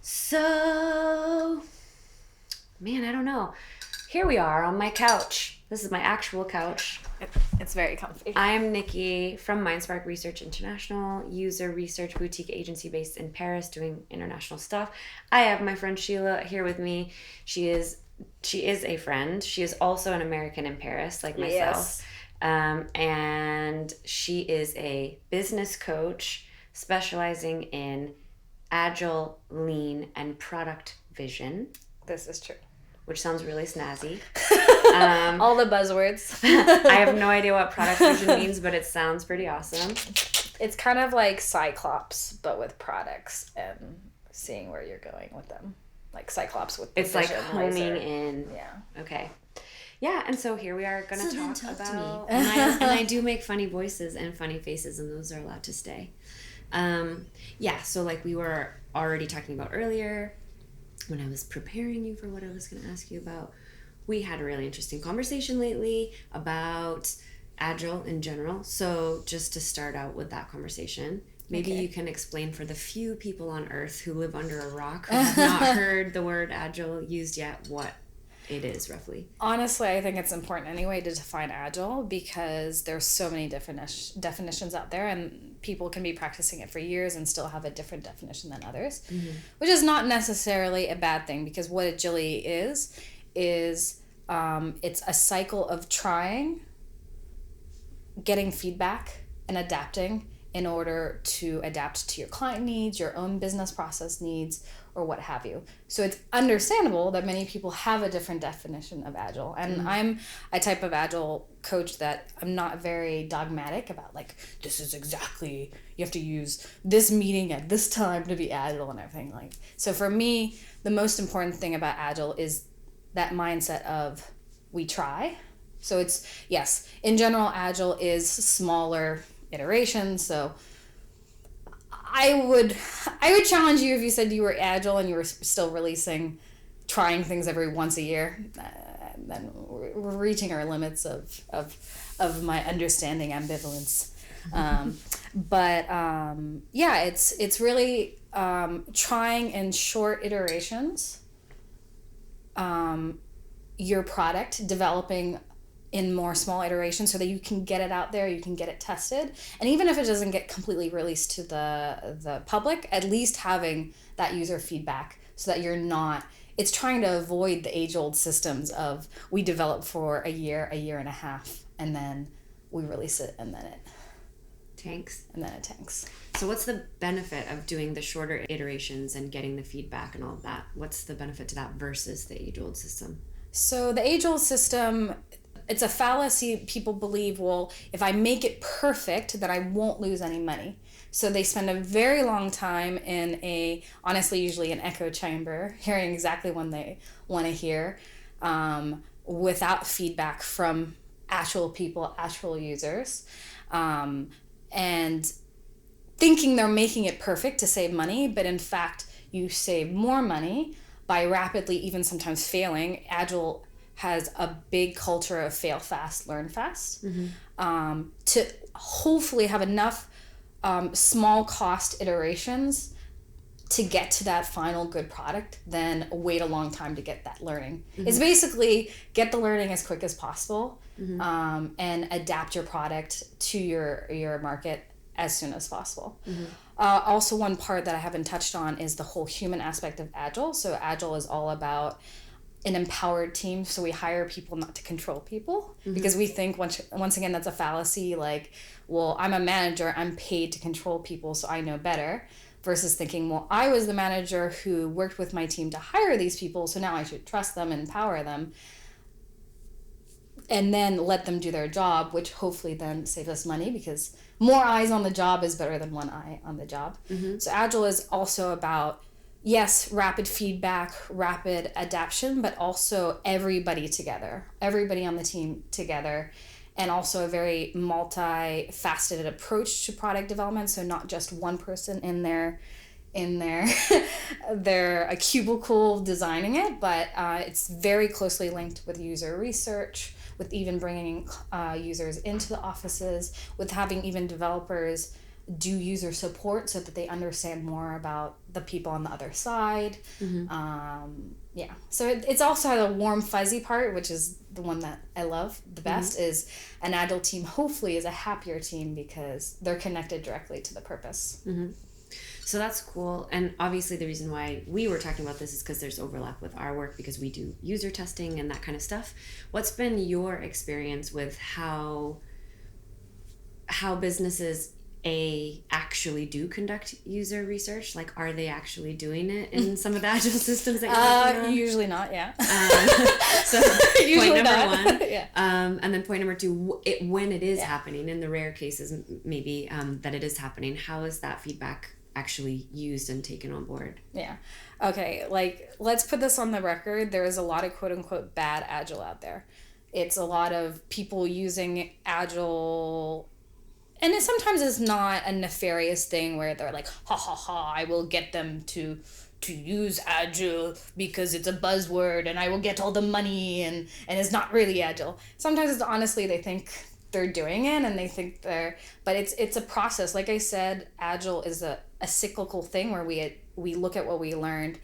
So, man, I don't know. Here we are on my couch. This is my actual couch. It's very comfy. I am Nikki from MindSpark Research International, user research boutique agency based in Paris doing international stuff. I have my friend Sheila here with me. She is a friend. She is also an American in Paris, like myself. Yes. And she is a business coach specializing in Agile, lean, and product vision. This is true. Which sounds really snazzy. All the buzzwords. I have no idea what product vision means, but it sounds pretty awesome. It's kind of like Cyclops, but with products and seeing where you're going with them. Like Cyclops with the It's like vision homing laser. in. Yeah. Okay. Yeah, and so here we are going to talk talk to about... me. And I do make funny voices and funny faces, and those are allowed to stay. So like we were already talking about earlier, when I was preparing you for what I was going to ask you about, we had a really interesting conversation lately about Agile in general. So just to start out with that conversation, maybe you can explain for the few people on Earth who live under a rock who have not heard the word Agile used yet, what it is roughly. Honestly, I think it's important anyway to define Agile because there's so many definitions out there, and people can be practicing it for years and still have a different definition than others, which is not necessarily a bad thing, because what agility is it's a cycle of trying, getting feedback, and adapting in order to adapt to your client needs, your own business process needs, or what have you. So it's understandable that many people have a different definition of Agile. And I'm a type of Agile coach that I'm not very dogmatic about, like, this is exactly, you have to use this meeting at this time to be Agile and everything. Like, so for me, the most important thing about Agile is that mindset of we try. So it's, yes, in general, Agile is smaller iterations. So I would challenge you if you said you were Agile and you were still trying things every once a year. Then we're reaching our limits of my understanding ambivalence. It's really trying in short iterations. Your product, developing in more small iterations so that you can get it out there, you can get it tested. And even if it doesn't get completely released to the public, at least having that user feedback so that you're not, it's trying to avoid the age-old systems of we develop for a year and a half, and then we release it, and then it tanks. So what's the benefit of doing the shorter iterations and getting the feedback and all of that? What's the benefit to that versus the age-old system? So the age-old system, it's a fallacy. People believe, well, if I make it perfect, then I won't lose any money. So they spend a very long time in honestly, usually an echo chamber, hearing exactly what they want to hear, without feedback from actual people, actual users, and thinking they're making it perfect to save money, but in fact, you save more money by rapidly, even sometimes failing. Agile has a big culture of fail fast, learn fast, to hopefully have enough small cost iterations to get to that final good product, then wait a long time to get that learning. It's basically get the learning as quick as possible, and adapt your product to your market as soon as possible. Also, one part that I haven't touched on is the whole human aspect of Agile. So Agile is all about an empowered team. So we hire people not to control people, because we think, once again, that's a fallacy. Like, well, I'm a manager, I'm paid to control people, so I know better, versus thinking, well, I was the manager who worked with my team to hire these people, so now I should trust them and empower them, and then let them do their job, which hopefully then saves us money, because more eyes on the job is better than one eye on the job. So Agile is also about, yes, rapid feedback, rapid adaptation, but also everybody together, everybody on the team together, and also a very multifaceted approach to product development. So not just one person in their a cubicle designing it, but it's very closely linked with user research, with even bringing users into the offices, with having even developers do user support so that they understand more about the people on the other side. Yeah, so it's also a warm fuzzy part, which is the one that I love the best. Is an Agile team hopefully is a happier team because they're connected directly to the purpose. So that's cool. And obviously the reason why we were talking about this is because there's overlap with our work, because we do user testing and that kind of stuff. What's been your experience with how businesses actually do conduct user research? Like, are they actually doing it in some of the Agile systems that you're working on? Usually not, yeah. So point number one. Yeah. And then point number two, when it is happening, in the rare cases maybe that it is happening, how is that feedback actually used and taken on board? Yeah. Okay, like, let's put this on the record. There is a lot of quote-unquote bad Agile out there. It's a lot of people using Agile, and sometimes it's not a nefarious thing where they're like, ha ha ha, I will get them to use Agile because it's a buzzword and I will get all the money, and it's not really Agile. Sometimes it's honestly they think they're doing it and they think but it's a process. Like I said, Agile is a cyclical thing where we look at what we learned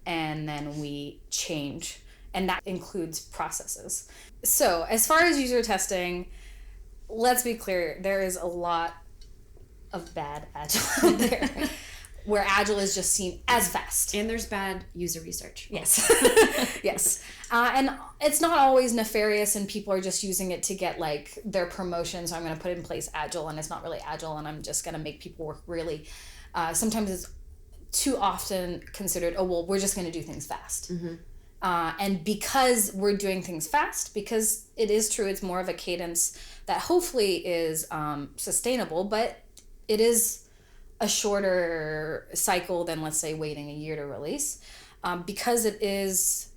and then we change, and that includes processes. So as far as user testing, let's be clear, there is a lot of bad Agile out there where Agile is just seen as fast. And there's bad user research. Yes. Yes. And it's not always nefarious, and people are just using it to get like their promotion. So I'm going to put in place Agile, and it's not really Agile, and I'm just going to make people work really. Sometimes it's too often considered, oh, well, we're just going to do things fast. And because we're doing things fast, because it is true, it's more of a cadence that hopefully is sustainable, but it is a shorter cycle than, let's say, waiting a year to release. Because it is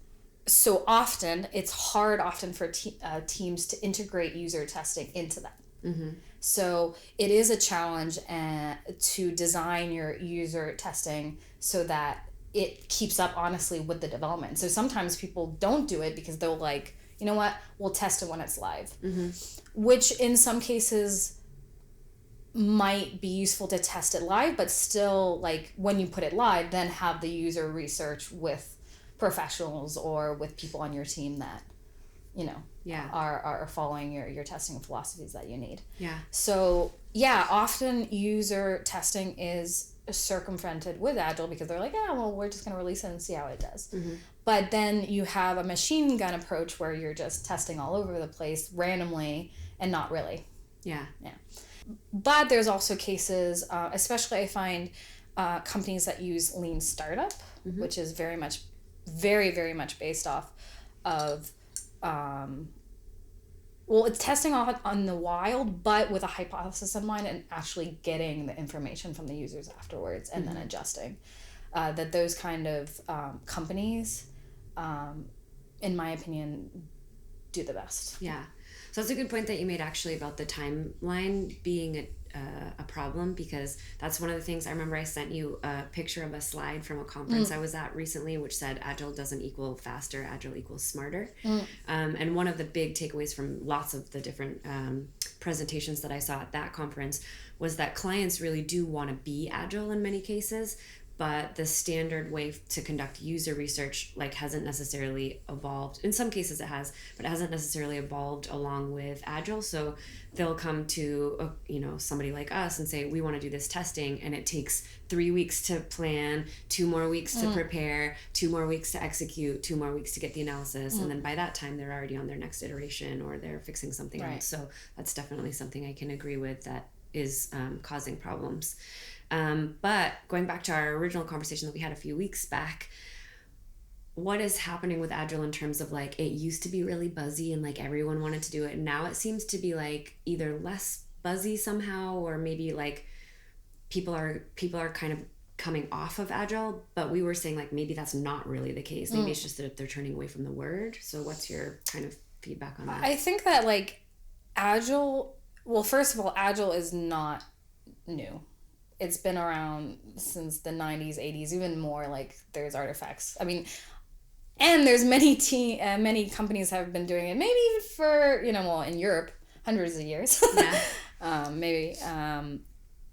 so often, it's hard often for teams to integrate user testing into that. So it is a challenge to design your user testing so that it keeps up honestly with the development. So sometimes people don't do it because they'll like, you know what, we'll test it when it's live. Which in some cases might be useful to test it live, but still, like, when you put it live, then have the user research with professionals or with people on your team that, you know, are following your testing philosophies that you need. So often user testing is circumvented with Agile because they're like, well, we're just going to release it and see how it does. But then you have a machine gun approach where you're just testing all over the place randomly and not really. But there's also cases, especially I find companies that use lean startup, which is very much based off of, it's testing on the wild, but with a hypothesis in mind and actually getting the information from the users afterwards and then adjusting. That those kind of companies, in my opinion, do the best. So that's a good point that you made actually about the timeline being a problem, because that's one of the things. I remember I sent you a picture of a slide from a conference I was at recently, which said Agile doesn't equal faster, Agile equals smarter. And one of the big takeaways from lots of the different presentations that I saw at that conference was that clients really do want to be Agile in many cases, but the standard way to conduct user research hasn't necessarily evolved. In some cases it has, but it hasn't necessarily evolved along with Agile. So they'll come to somebody like us and say, we want to do this testing, and it takes 3 weeks to plan, 2 more weeks to prepare, 2 more weeks to execute, 2 more weeks to get the analysis, and then by that time they're already on their next iteration or they're fixing something else. So that's definitely something I can agree with that is causing problems. But going back to our original conversation that we had a few weeks back, what is happening with Agile in terms of it used to be really buzzy and everyone wanted to do it, and now it seems to be either less buzzy somehow, or maybe people are kind of coming off of Agile, but we were saying maybe that's not really the case. Maybe it's just that they're turning away from the word. So what's your kind of feedback on that? I think that Agile, well, first of all, Agile is not new. It's been around since the 90s, 80s, even more. There's artifacts. I mean, and there's many companies have been doing it, maybe even for, in Europe, hundreds of years. Maybe.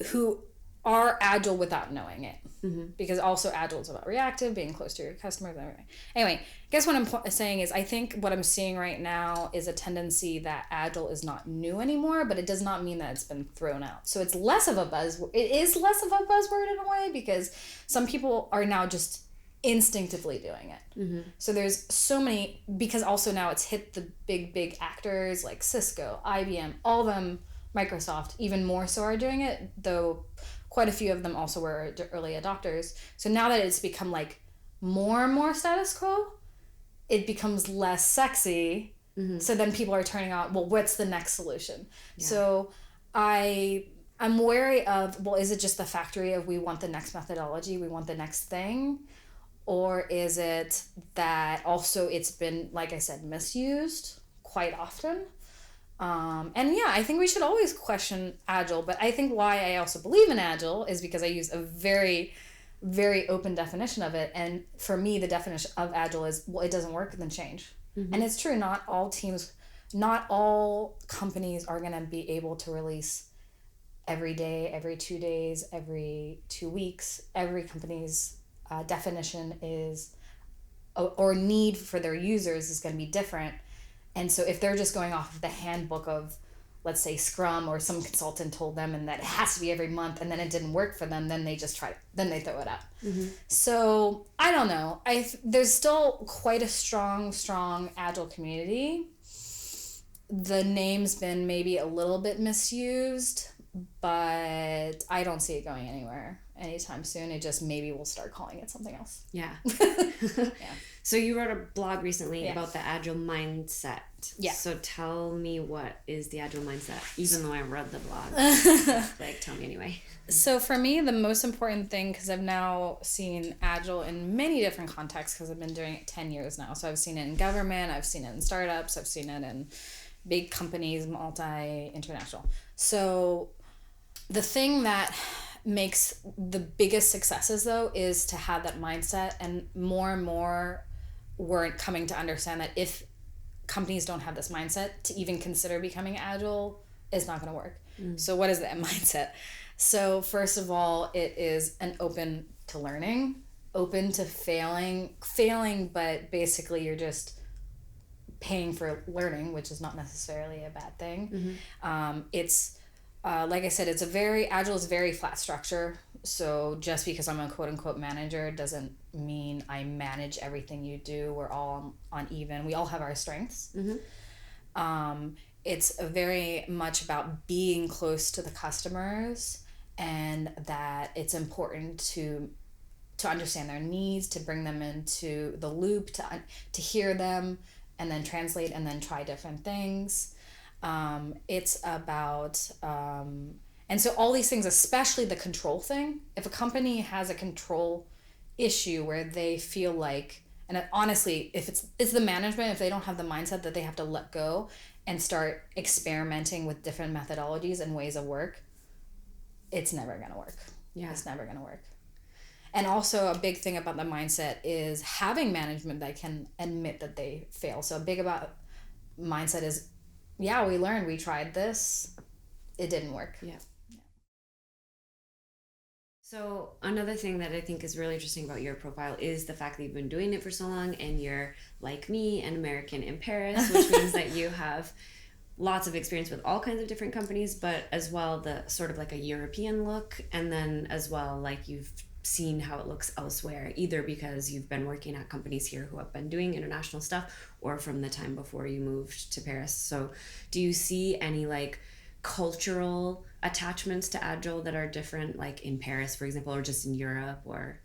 who are agile without knowing it. Because also agile is about reactive, being close to your customers and everything. Anyway, I guess what I'm saying is I think what I'm seeing right now is a tendency that agile is not new anymore, but it does not mean that it's been thrown out. So it's less of a buzzword. It is less of a buzzword in a way because some people are now just instinctively doing it. So there's so many, because also now it's hit the big actors like Cisco, IBM, all of them, Microsoft, even more so are doing it, though quite a few of them also were early adopters. So now that it's become like more and more status quo, it becomes less sexy. So then people are turning on, well, what's the next solution? So I'm wary of, well, is it just the factory of we want the next methodology, we want the next thing? Or is it that also it's been, like I said, misused quite often? And yeah, I think we should always question Agile, but I think why I also believe in Agile is because I use a very, very open definition of it. And for me, the definition of Agile is, well, it doesn't work, then change. And it's true, not all teams, not all companies are going to be able to release every day, every 2 days, every 2 weeks. Every company's definition is, or need for their users is going to be different. And so if they're just going off of the handbook of, let's say, Scrum, or some consultant told them and that it has to be every month and then it didn't work for them, then they just then they throw it out. So I don't know. There's still quite a strong Agile community. The name's been maybe a little bit misused, but I don't see it going anywhere anytime soon. It just, maybe we'll start calling it something else. Yeah. Yeah. So you wrote a blog recently about the Agile mindset. Yeah. So tell me, what is the Agile mindset? Even though I read the blog. Like, tell me anyway. So for me, the most important thing, because I've now seen Agile in many different contexts, because I've been doing it 10 years now. So I've seen it in government, I've seen it in startups, I've seen it in big companies, multi-international. So the thing that makes the biggest successes, though, is to have that mindset. And more we're coming to understand that if companies don't have this mindset, to even consider becoming agile is not going to work. So what is that mindset? So first of all, it is an open to learning, open to failing, but basically you're just paying for learning, which is not necessarily a bad thing. It's like I said, Agile is very flat structure. So just because I'm a quote unquote manager doesn't mean I manage everything you do. We're all on even. We all have our strengths. It's very much about being close to the customers, and that it's important to understand their needs, to bring them into the loop, to hear them, and then translate, and then try different things. It's about, and so all these things, especially the control thing, if a company has a control issue where they feel like, and honestly, if it's the management, if they don't have the mindset that they have to let go and start experimenting with different methodologies and ways of work, it's never going to work. Yeah. It's never going to work. And also a big thing about the mindset is having management that can admit that they fail. So a big about mindset is, yeah, we learned, we tried this, it didn't work. Yeah. So another thing that I think is really interesting about your profile is the fact that you've been doing it for so long, and you're, like me, an American in Paris, which means that you have lots of experience with all kinds of different companies, but as well the sort of like a European look, and then as well like you've seen how it looks elsewhere, either because you've been working at companies here who have been doing international stuff, or from the time before you moved to Paris. So do you see any like cultural attachments to Agile that are different, like in Paris, for example, or just in Europe, or?